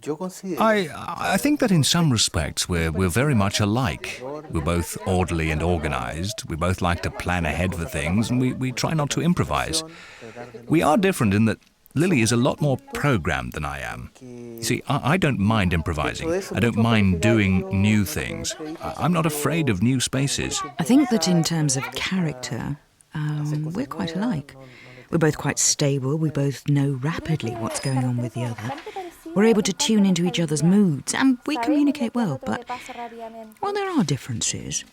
I think that in some respects we're very much alike. We're both orderly and organised. We both like to plan ahead for things, and we try not to improvise. We are different in that Lily is a lot more programmed than I am. You see, I don't mind improvising. I don't mind doing new things. I'm not afraid of new spaces. I think that in terms of character, we're quite alike. We're both quite stable. We both know rapidly what's going on with the other. We're able to tune into each other's moods, and we communicate well, but, well, there are differences.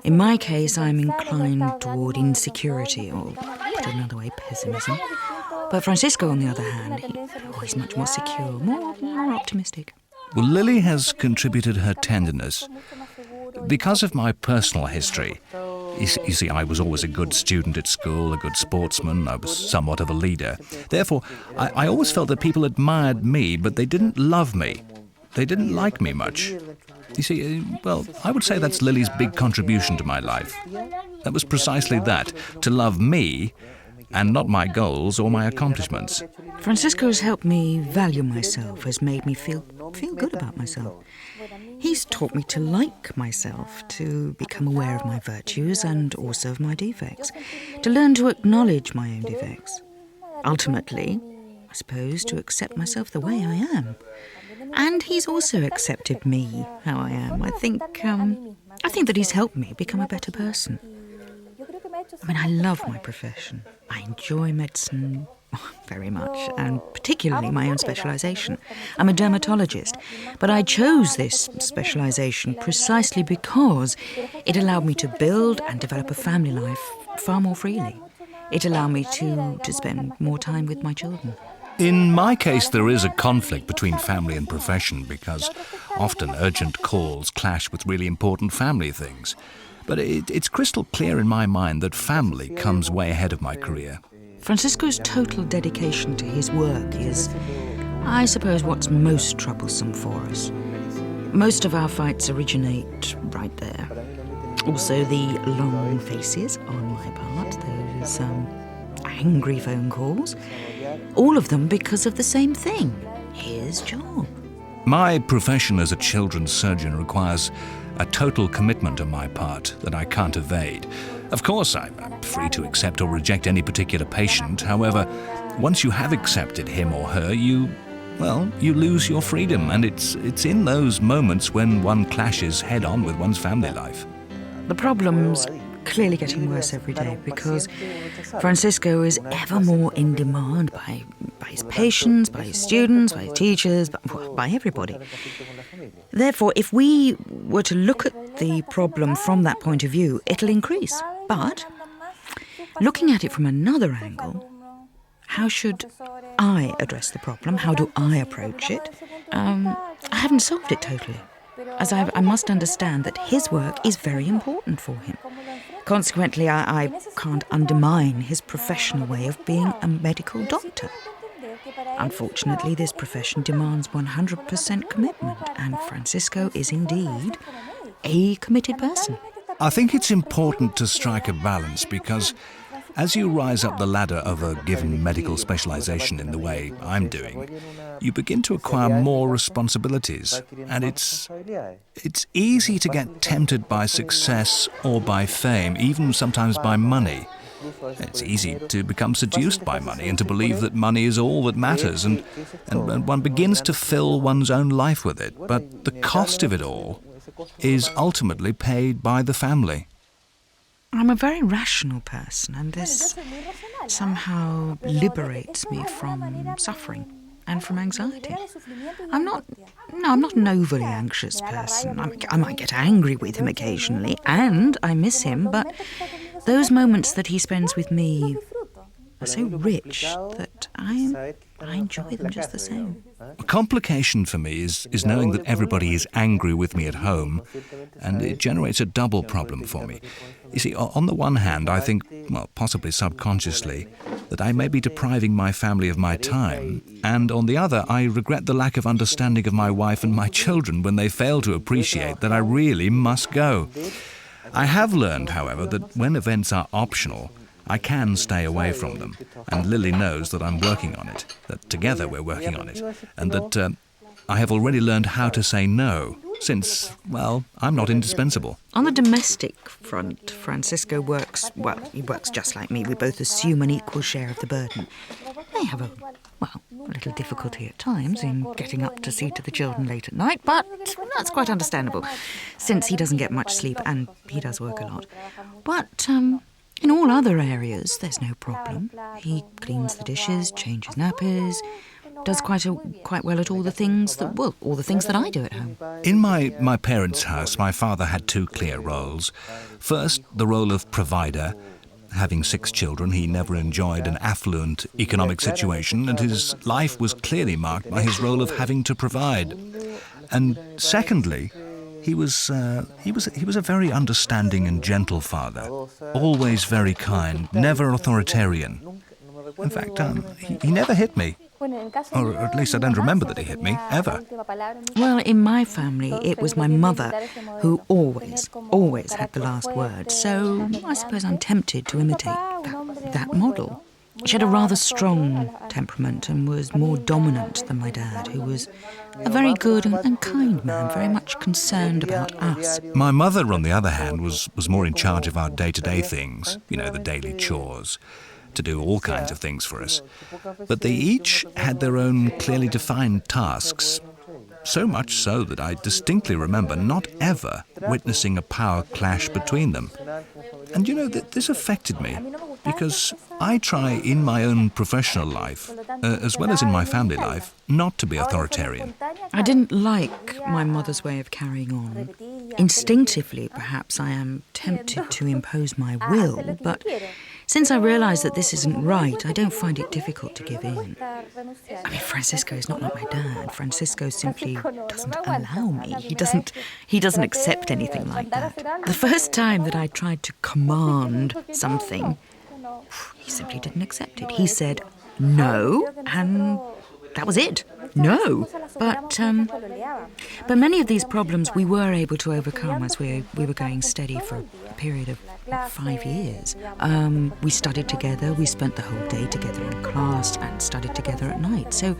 In my case, I'm inclined toward insecurity, or, put another way, pessimism. But Francisco, on the other hand, he's much more secure, more optimistic. Well, Lily has contributed her tenderness. Because of my personal history, you see, I was always a good student at school, a good sportsman, I was somewhat of a leader. Therefore, I always felt that people admired me, but they didn't love me. They didn't like me much. You see, well, I would say that's Lily's big contribution to my life. That was precisely that, to love me, and not my goals or my accomplishments. Francisco has helped me value myself, has made me feel good about myself. He's taught me to like myself, to become aware of my virtues and also of my defects, to learn to acknowledge my own defects. Ultimately, I suppose, to accept myself the way I am. And he's also accepted me, how I am. I think that he's helped me become a better person. I mean, I love my profession. I enjoy medicine very much, and particularly my own specialisation. I'm a dermatologist, but I chose this specialisation precisely because it allowed me to build and develop a family life far more freely. It allowed me to spend more time with my children. In my case, there is a conflict between family and profession because often urgent calls clash with really important family things. But it's crystal clear in my mind that family comes way ahead of my career. Francisco's total dedication to his work is, I suppose, what's most troublesome for us. Most of our fights originate right there. Also the long faces on my part, those angry phone calls, all of them because of the same thing, his job. My profession as a children's surgeon requires a total commitment on my part that I can't evade. Of course, I'm free to accept or reject any particular patient. However, once you have accepted him or her, you lose your freedom, and it's in those moments when one clashes head-on with one's family life. The problem's clearly getting worse every day because Francisco is ever more in demand by his patients, by his students, by his teachers, by everybody. Therefore, if we were to look at the problem from that point of view, it'll increase. But looking at it from another angle, how should I address the problem? How do I approach it? I haven't solved it totally, as I must understand that his work is very important for him. Consequently, I can't undermine his professional way of being a medical doctor. Unfortunately, this profession demands 100% commitment, and Francisco is indeed a committed person. I think it's important to strike a balance because as you rise up the ladder of a given medical specialisation in the way I'm doing, you begin to acquire more responsibilities, and it's easy to get tempted by success or by fame, even sometimes by money. It's easy to become seduced by money and to believe that money is all that matters, and one begins to fill one's own life with it. But the cost of it all is ultimately paid by the family. I'm a very rational person, and this somehow liberates me from suffering and from anxiety. I'm not an overly anxious person. I might get angry with him occasionally, and I miss him, but those moments that he spends with me are so rich that I enjoy them just the same. A complication for me is knowing that everybody is angry with me at home, and it generates a double problem for me. You see, on the one hand, I think, well, possibly subconsciously, that I may be depriving my family of my time, and on the other, I regret the lack of understanding of my wife and my children when they fail to appreciate that I really must go. I have learned, however, that when events are optional, I can stay away from them, and Lily knows that I'm working on it, that together we're working on it, and that I have already learned how to say no, since, well, I'm not indispensable. On the domestic front, Francisco works, well, he works just like me. We both assume an equal share of the burden. They have a little difficulty at times in getting up to see to the children late at night, but that's quite understandable, since he doesn't get much sleep and he does work a lot. But in all other areas, there's no problem. He cleans the dishes, changes nappies, does quite well at all the things that I do at home. In my parents' house, my father had two clear roles. First, the role of provider. Having 6 children, he never enjoyed an affluent economic situation, and his life was clearly marked by his role of having to provide. And secondly, he was a very understanding and gentle father, always very kind, never authoritarian. In fact, he never hit me. Or at least I don't remember that he hit me, ever. Well, in my family, it was my mother who always had the last word. So I suppose I'm tempted to imitate that model. She had a rather strong temperament and was more dominant than my dad, who was a very good and kind man, very much concerned about us. My mother, on the other hand, was more in charge of our day-to-day things, the daily chores, to do all kinds of things for us. But they each had their own clearly defined tasks, so much so that I distinctly remember not ever witnessing a power clash between them. And this affected me, because I try in my own professional life, as well as in my family life, not to be authoritarian. I didn't like my mother's way of carrying on. Instinctively, perhaps, I am tempted to impose my will, but since I realise that this isn't right, I don't find it difficult to give in. I mean, Francisco is not like my dad. Francisco simply doesn't allow me. He doesn't accept anything like that. The first time that I tried to command something, he simply didn't accept it. He said no, and that was it. No. But many of these problems we were able to overcome as we were going steady for a period of 5 years. We studied together, we spent the whole day together in class and studied together at night. So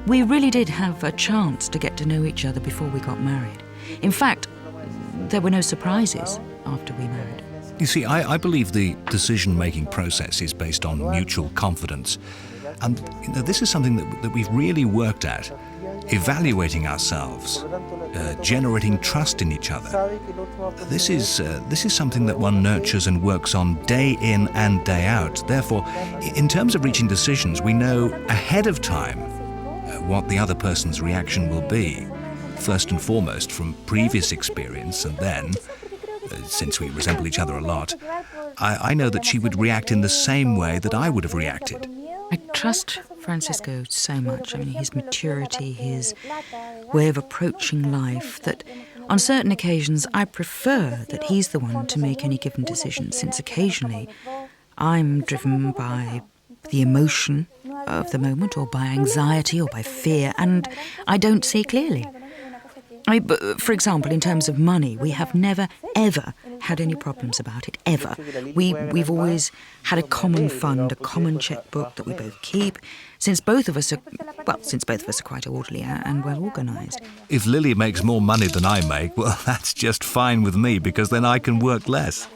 we really did have a chance to get to know each other before we got married. In fact, there were no surprises after we married. You see, I believe the decision-making process is based on mutual confidence. And this is something that we've really worked at, evaluating ourselves, generating trust in each other. This is something that one nurtures and works on day in and day out. Therefore, in terms of reaching decisions, we know ahead of time what the other person's reaction will be, first and foremost from previous experience, and then, since we resemble each other a lot, I know that she would react in the same way that I would have reacted. I trust Francisco so much. I mean, his maturity, his way of approaching life, that on certain occasions I prefer that he's the one to make any given decision, since occasionally I'm driven by the emotion of the moment, or by anxiety, or by fear, and I don't see clearly. For example, in terms of money, we have never, ever had any problems about it, ever. We've always had a common fund, a common checkbook that we both keep, since both of us are quite orderly and well organised. If Lily makes more money than I make, well, that's just fine with me, because then I can work less.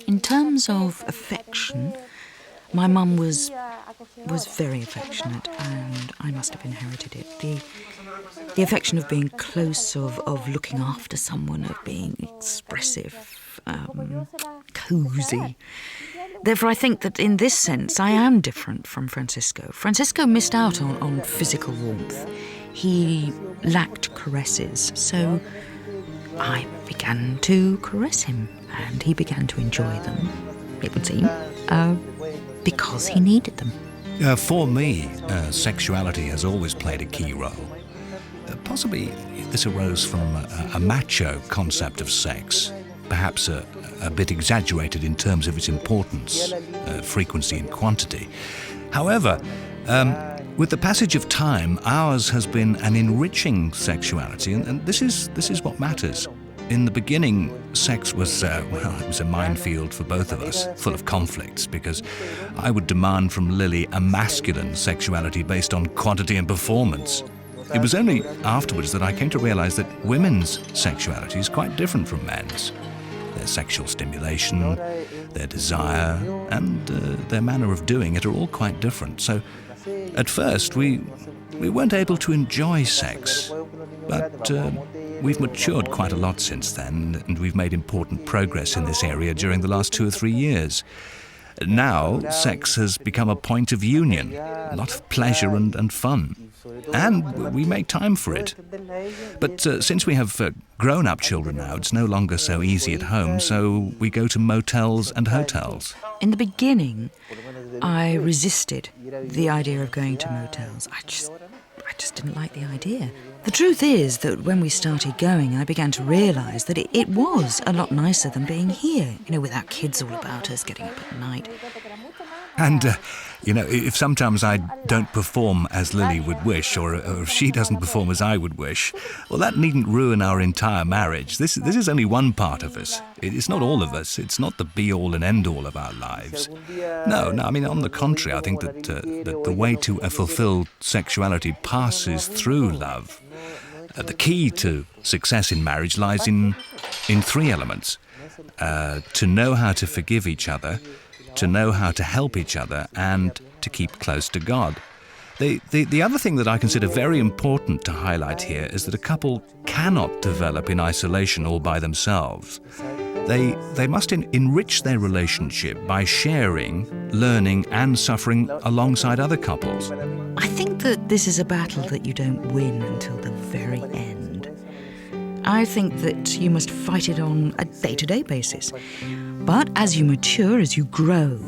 In terms of affection, my mum was very affectionate, and I must have inherited it. The affection of being close, of looking after someone, of being expressive, cosy. Therefore, I think that in this sense, I am different from Francisco. Francisco missed out on physical warmth. He lacked caresses, so I began to caress him, and he began to enjoy them, it would seem, because he needed them. For me, sexuality has always played a key role. Possibly this arose from a macho concept of sex, perhaps a bit exaggerated in terms of its importance, frequency and quantity. However, with the passage of time, ours has been an enriching sexuality, and this is what matters. In the beginning, sex was, it was a minefield for both of us, full of conflicts, because I would demand from Lily a masculine sexuality based on quantity and performance. It was only afterwards that I came to realize that women's sexuality is quite different from men's. Their sexual stimulation, their desire, and their manner of doing it are all quite different. So, at first, we weren't able to enjoy sex, but we've matured quite a lot since then, and we've made important progress in this area during the last 2 or 3 years. Now, sex has become a point of union, a lot of pleasure and fun. And we make time for it. But since we have grown-up children now, it's no longer so easy at home, so we go to motels and hotels. In the beginning, I resisted the idea of going to motels. I just didn't like the idea. The truth is that when we started going, I began to realise that it was a lot nicer than being here, without kids all about us, getting up at night. And, if sometimes I don't perform as Lily would wish, or if she doesn't perform as I would wish, well, that needn't ruin our entire marriage. This is only one part of us. It's not all of us. It's not the be-all and end-all of our lives. No, I mean, on the contrary, I think that the way to a fulfilled sexuality passes through love. The key to success in marriage lies in 3 elements. To know how to forgive each other, to know how to help each other, and to keep close to God. The other thing that I consider very important to highlight here is that a couple cannot develop in isolation all by themselves. They must enrich their relationship by sharing, learning, and suffering alongside other couples. I think that this is a battle that you don't win until the very end. I think that you must fight it on a day-to-day basis. But as you mature, as you grow,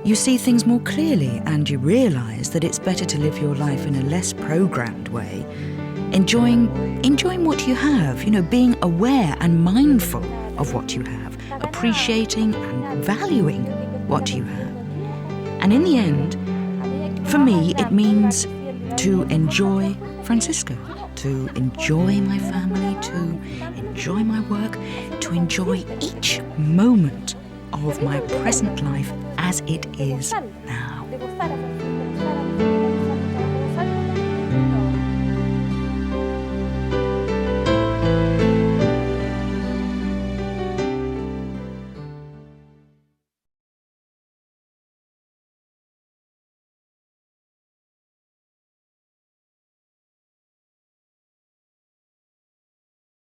you see things more clearly, and you realise that it's better to live your life in a less programmed way, enjoying what you have, being aware and mindful of what you have, appreciating and valuing what you have. And in the end, for me, it means to enjoy Francisco, to enjoy my family, to enjoy my work, to enjoy each moment of my present life as it is now.